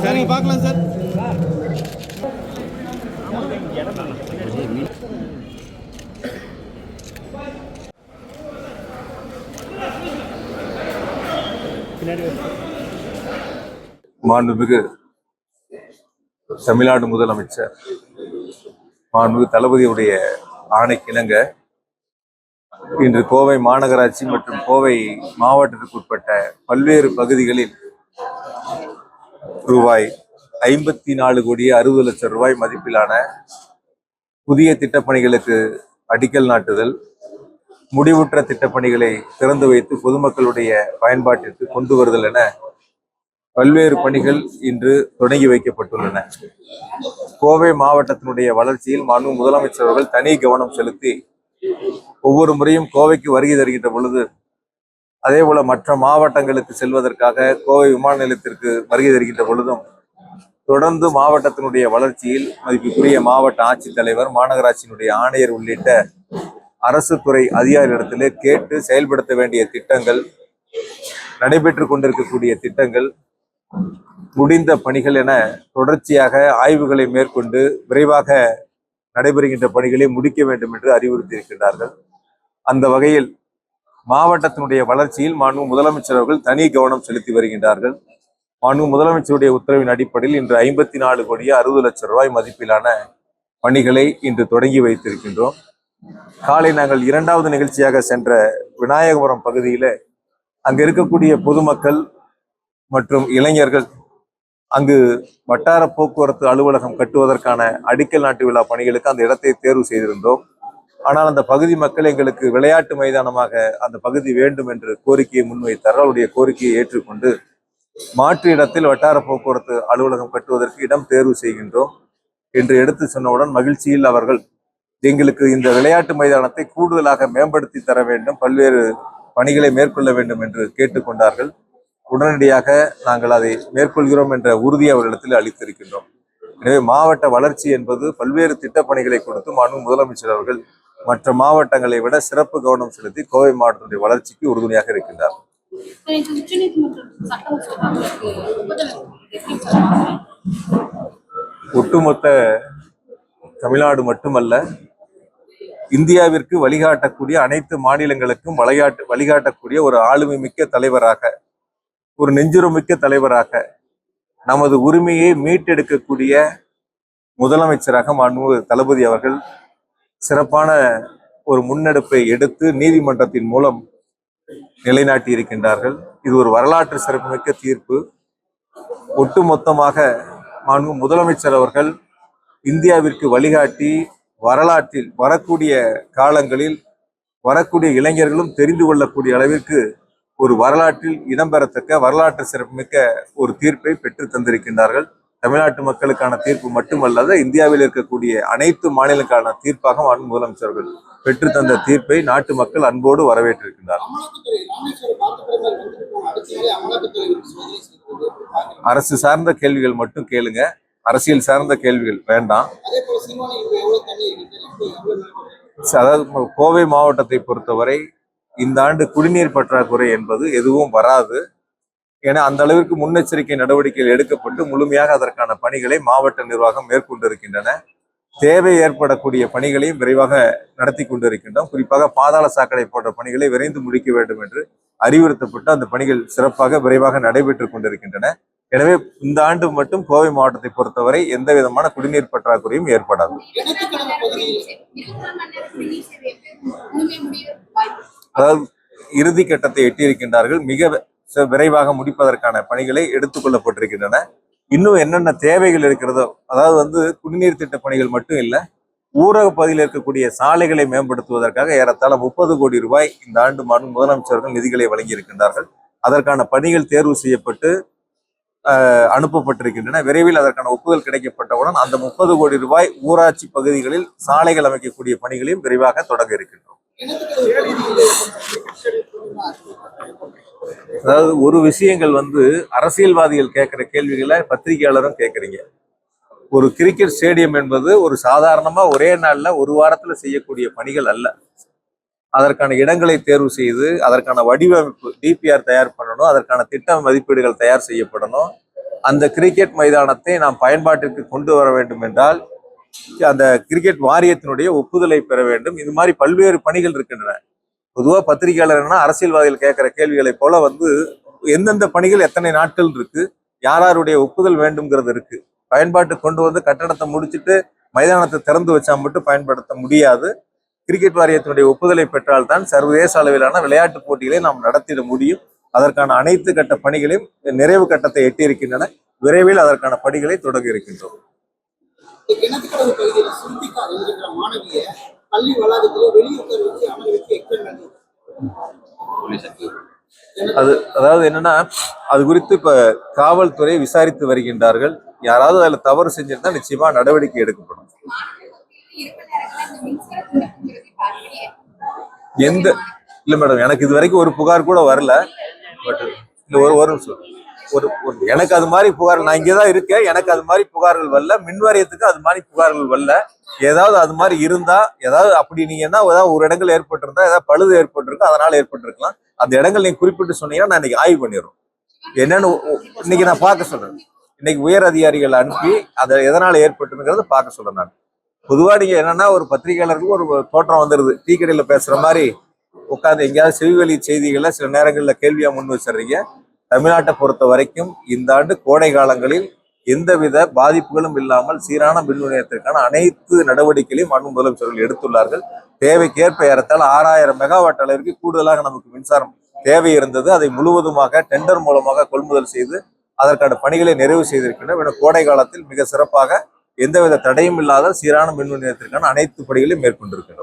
சரிங்க, பார்க்கலாம் சார். மாண்புமிகு தமிழ்நாடு முதலமைச்சர் மாண்புமிகு தளபதியுடைய ஆணைக்கிணங்க இன்று கோவை மாநகராட்சி மற்றும் கோவை மாவட்டத்திற்கு உட்பட்ட பல்வேறு பகுதிகளில் ரூபாய் 54 கோடி 60 லட்சம் ரூபாய் மதிப்பிலான புதிய திட்டப்பணிகளுக்கு அடிக்கல் நாட்டுதல், முடிவுற்ற திட்டப்பணிகளை திறந்து வைத்து பொதுமக்களுடைய பயன்பாட்டிற்கு கொண்டு வருதல் என பல்வேறு பணிகள் இன்று தொடங்கி வைக்கப்பட்டுள்ளன. கோவை மாவட்டத்தினுடைய வளர்ச்சியில் மாண்புமிகு முதலமைச்சர் அவர்கள் தனி கவனம் செலுத்தி ஒவ்வொரு முறையும் கோவைக்கு வருகை தருகின்ற பொழுது, அதே போல மற்ற மாவட்டங்களுக்கு செல்வதற்காக கோவை விமான நிலையத்திற்கு வருகை தருகின்ற பொழுதும் தொடர்ந்து மாவட்டத்தினுடைய வளர்ச்சியில் மதிப்புக்குரிய மாவட்ட ஆட்சித்தலைவர், மாநகராட்சியினுடைய ஆணையர் உள்ளிட்ட அரசு துறை அதிகாரிகளிடத்திலே கேட்டு செயல்படுத்த வேண்டிய திட்டங்கள், நடைபெற்று கொண்டிருக்கக்கூடிய திட்டங்கள், முடிந்த பணிகள் என தொடர்ச்சியாக ஆய்வுகளை மேற்கொண்டு விரைவாக நடைபெறுகின்ற பணிகளை முடிக்க வேண்டும் என்று அறிவுறுத்தி இருக்கின்றார்கள். அந்த வகையில் மாவட்டத்தினுடைய வளர்ச்சியில் மாண்புமிகு முதலமைச்சர் அவர்கள் தனி கவனம் செலுத்தி வருகின்றார்கள். மாண்புமிகு முதலமைச்சருடைய உத்தரவின் அடிப்படையில் இன்று 54 கோடி 60 லட்சம் ரூபாய் மதிப்பிலான பணிகளை இன்று தொடங்கி வைத்திருக்கின்றோம். காலை நாங்கள் 2வது நிகழ்ச்சியாக சென்ற விநாயகபுரம் பகுதியில அங்கு இருக்கக்கூடிய பொதுமக்கள் மற்றும் இளைஞர்கள் அங்கு வட்டார போக்குவரத்து அலுவலகம் கட்டுவதற்கான அடிக்கல் நாட்டு விழா பணிகளுக்கு அந்த இடத்தை தேர்வு செய்திருந்தோம். ஆனால் அந்த பகுதி மக்கள் எங்களுக்கு விளையாட்டு மைதானமாக அந்த பகுதி வேண்டும் என்று கோரிக்கையை முன்வைத்தார்கள். அவருடைய கோரிக்கையை ஏற்றுக்கொண்டு மாற்று இடத்தில் வட்டார போக்குவரத்து அலுவலகம் கட்டுவதற்கு இடம் தேர்வு செய்கின்றோம் என்று எடுத்து சொன்னவுடன் மகிழ்ச்சியில் அவர்கள் எங்களுக்கு இந்த விளையாட்டு மைதானத்தை கூடுதலாக மேம்படுத்தி தர வேண்டும், பல்வேறு பணிகளை மேற்கொள்ள வேண்டும் என்று கேட்டுக்கொண்டார்கள். உடனடியாக நாங்கள் அதை மேற்கொள்கிறோம் என்ற உறுதியை அவர்களிடத்தில் அளித்திருக்கின்றோம். எனவே மாவட்ட வளர்ச்சி என்பது பல்வேறு திட்டப்பணிகளை கொடுத்து மாண்புமிகு முதலமைச்சர் அவர்கள் மற்ற மாவட்டங்களை விட சிறப்பு கவனம் செலுத்தி கோவை மாவட்டத்துடைய வளர்ச்சிக்கு உறுதுணையாக இருக்கின்றார். ஒட்டுமொத்த தமிழ்நாடு மட்டுமல்ல, இந்தியாவிற்கு வழிகாட்டக்கூடிய அனைத்து மாநிலங்களுக்கும் வழிகாட்டக்கூடிய ஒரு ஆளுமை மிக்க தலைவராக, ஒரு நெஞ்சுரமிக்க தலைவராக, நமது உரிமையை மீட்டெடுக்கக்கூடிய முதலமைச்சராக மாண்புமிகு தளபதி அவர்கள் சிறப்பான ஒரு முன்னெடுப்பை எடுத்து நீதிமன்றத்தின் மூலம் நிலைநாட்டி இருக்கின்றார்கள். இது ஒரு வரலாற்று சிறப்புமிக்க தீர்ப்பு. ஒட்டுமொத்தமாக மாண்புமிகு முதலமைச்சர் அவர்கள் இந்தியாவிற்கு வழிகாட்டி, வரலாற்றில் வரக்கூடிய காலங்களில் வரக்கூடிய இளைஞர்களும் தெரிந்து கொள்ளக்கூடிய அளவிற்கு ஒரு வரலாற்றில் இடம்பெறத்தக்க வரலாற்று சிறப்புமிக்க ஒரு தீர்ப்பை பெற்று தந்திருக்கின்றார்கள். தமிழ்நாட்டு மக்களுக்கான தீர்ப்பு மட்டுமல்லாத இந்தியாவில் இருக்கக்கூடிய அனைத்து மாநிலங்களுக்கான தீர்ப்பாக மாண்புமிகு முதலமைச்சர்கள் பெற்று தந்த தீர்ப்பை நாட்டு மக்கள் அன்போடு வரவேற்றிருக்கின்றார்கள். அரசு சார்ந்த கேள்விகள் மட்டும் கேளுங்க, அரசியல் சார்ந்த கேள்விகள் வேண்டாம். அதாவது கோவை மாவட்டத்தை பொறுத்தவரை இந்த ஆண்டு குடிநீர் பற்றாக்குறை என்பது எதுவும் வராது. ஏன்னா அந்த அளவிற்கு முன்னெச்சரிக்கை நடவடிக்கைகள் எடுக்கப்பட்டு முழுமையாக அதற்கான பணிகளை மாவட்ட நிர்வாகம் மேற்கொண்டிருக்கின்றன. தேவை ஏற்படக்கூடிய பணிகளையும் விரைவாக நடத்தி கொண்டிருக்கின்றோம். குறிப்பாக பாதாள சாக்கடை போன்ற பணிகளை விரைந்து முடிக்க வேண்டும் என்று அறிவுறுத்தப்பட்டு அந்த பணிகள் சிறப்பாக விரைவாக நடைபெற்றுக் கொண்டிருக்கின்றன. எனவே இந்த ஆண்டு மட்டும் கோவை மாவட்டத்தை பொறுத்தவரை எந்த விதமான குடிநீர் பற்றாக்குறையும் ஏற்படாது. அதாவது இறுதி கட்டத்தை எட்டியிருக்கின்றார்கள். மிக விரைவாக முடிப்பதற்கான பணிகளை எடுத்துக்கொள்ளப்பட்டிருக்கின்றன. இன்னும் என்னென்ன தேவைகள் இருக்கிறதோ, அதாவது குடிநீர் திட்ட பணிகள் மட்டும் இல்லை, ஊரக பகுதியில் இருக்கக்கூடிய சாலைகளை மேம்படுத்துவதற்காக ஏறத்தாழ 30 கோடி ரூபாய் இந்த ஆண்டு முதலமைச்சர்கள் நிதிகளை வழங்கி இருக்கின்றார்கள். அதற்கான பணிகள் தேர்வு செய்யப்பட்டு அனுப்பப்பட்டிருக்கின்றன. விரைவில் அதற்கான ஒப்புதல் கிடைக்கப்பட்டவுடன் அந்த 30 கோடி ரூபாய் ஊராட்சி பகுதிகளில் சாலைகள் அமைக்கக்கூடிய பணிகளையும் விரைவாக தொடங்க இருக்கின்றோம். அதாவது ஒரு விஷயங்கள் வந்து அரசியல்வாதிகள் கேட்கிற கேள்விகளை பத்திரிகையாளரும் கேட்குறீங்க. ஒரு கிரிக்கெட் ஸ்டேடியம் என்பது ஒரு சாதாரணமா ஒரே நாள்ல ஒரு வாரத்துல செய்யக்கூடிய பணிகள் அல்ல. அதற்கான இடங்களை தேர்வு செய்து அதற்கான வடிவமைப்பு டிபிஆர் தயார் பண்ணணும், அதற்கான திட்ட மதிப்பீடுகள் தயார் செய்யப்படணும். அந்த கிரிக்கெட் மைதானத்தை நாம் பயன்பாட்டிற்கு கொண்டு வர வேண்டும் என்றால் அந்த கிரிக்கெட் வாரியத்தினுடைய ஒப்புதலை பெற வேண்டும். இது மாதிரி பல்வேறு பணிகள் இருக்கின்றன. பொதுவா பத்திரிகையாளர்னா அரசியல்வாதிகள் கேட்கிற கேள்விகளை போல வந்து எந்தெந்த பணிகள் எத்தனை நாட்கள் இருக்கு, யாருடைய ஒப்புதல் வேண்டும்ங்கிறது இருக்கு. பயன்பாட்டு கொண்டு வந்து கட்டடத்தை முடிச்சுட்டு மைதானத்தை திறந்து வச்சா மட்டும் பயன்படுத்த முடியாது. கிரிக்கெட் வாரியத்தினுடைய ஒப்புதலை பெற்றால்தான் சர்வதேச அளவிலான விளையாட்டு போட்டிகளை நாம் நடத்திட முடியும். அதற்கான அனைத்து கட்ட பணிகளையும் நிறைவு கட்டத்தை எட்டியிருக்கின்றன. விரைவில் அதற்கான பணிகளை தொடங்க இருக்கின்றோம். கிணத்துக்கடவு பகுதியில் சிந்திகா என்கின்ற மாணவியை பள்ளி வளாகத்திலே வெளியுறவு வச்சு அமர வச்சு எக்ஸ்பிளைன் அதாவது என்னன்னா, அது குறித்து இப்ப காவல்துறை விசாரித்து வருகின்றார்கள். யாராவது அதுல தவறு செஞ்சிருந்தா நிச்சயமா நடவடிக்கை எடுக்கப்படும். எந்த இல்ல மேடம், எனக்கு இது வரைக்கும் ஒரு புகார் கூட வரல. பட் இந்த ஒரு நிமிஷம் எனக்கு அது மாதிரி புகார், நான் இங்கேதான் இருக்கேன், எனக்கு அது மாதிரி புகார்கள் வரல. மின் வாரியத்துக்கு அது மாதிரி புகார்கள் வரல. ஏதாவது அது மாதிரி இருந்தா, ஏதாவது அப்படி நீங்கன்னா ஏதாவது ஒரு இடங்கள் ஏற்பட்டிருந்தா, ஏதாவது பழுது ஏற்பட்டிருக்கா, அதனால ஏற்பட்டிருக்கலாம். அந்த இடங்கள் நீங்க குறிப்பிட்டு சொன்னீங்கன்னா நான் இன்னைக்கு ஆய்வு பண்ணிடுறோம். என்னன்னு இன்னைக்கு நான் பார்க்க சொல்றேன். இன்னைக்கு உயர் அதிகாரிகள் அனுப்பி அதை எதனால ஏற்பட்டுங்கிறத பார்க்க சொல்றேன். நான் பொதுவா நீங்க என்னன்னா, ஒரு பத்திரிகையாளருக்கு ஒரு தோற்றம் வந்துருது, டீ கடையில பேசுற மாதிரி உட்காந்து எங்கேயாவது செவிவழி செய்திகளை சில நேரங்களில் கேள்வியா முன் வச்சிடுறீங்க. தமிழ்நாட்டை பொறுத்த வரைக்கும் இந்த ஆண்டு கோடை காலங்களில் எந்தவித பாதிப்புகளும் இல்லாமல் சீரான மின் விநியோகத்திற்கான அனைத்து நடவடிக்கைகளையும் மாண்பு முதலமைச்சர்கள் எடுத்துள்ளார்கள். தேவைக்கேற்ப ஏறத்தாழ 6000 மெகாவாட் அளவிற்கு கூடுதலாக நமக்கு மின்சாரம் தேவை இருந்தது. அதை முழுவதுமாக டெண்டர் மூலமாக கொள்முதல் செய்து அதற்கான பணிகளை நிறைவு செய்திருக்கின்றனர். கோடை காலத்தில் மிக சிறப்பாக எந்தவித தடையும் இல்லாத சீரான மின் விநியோகத்திற்கான அனைத்து பணிகளையும் மேற்கொண்டிருக்கிறோம்.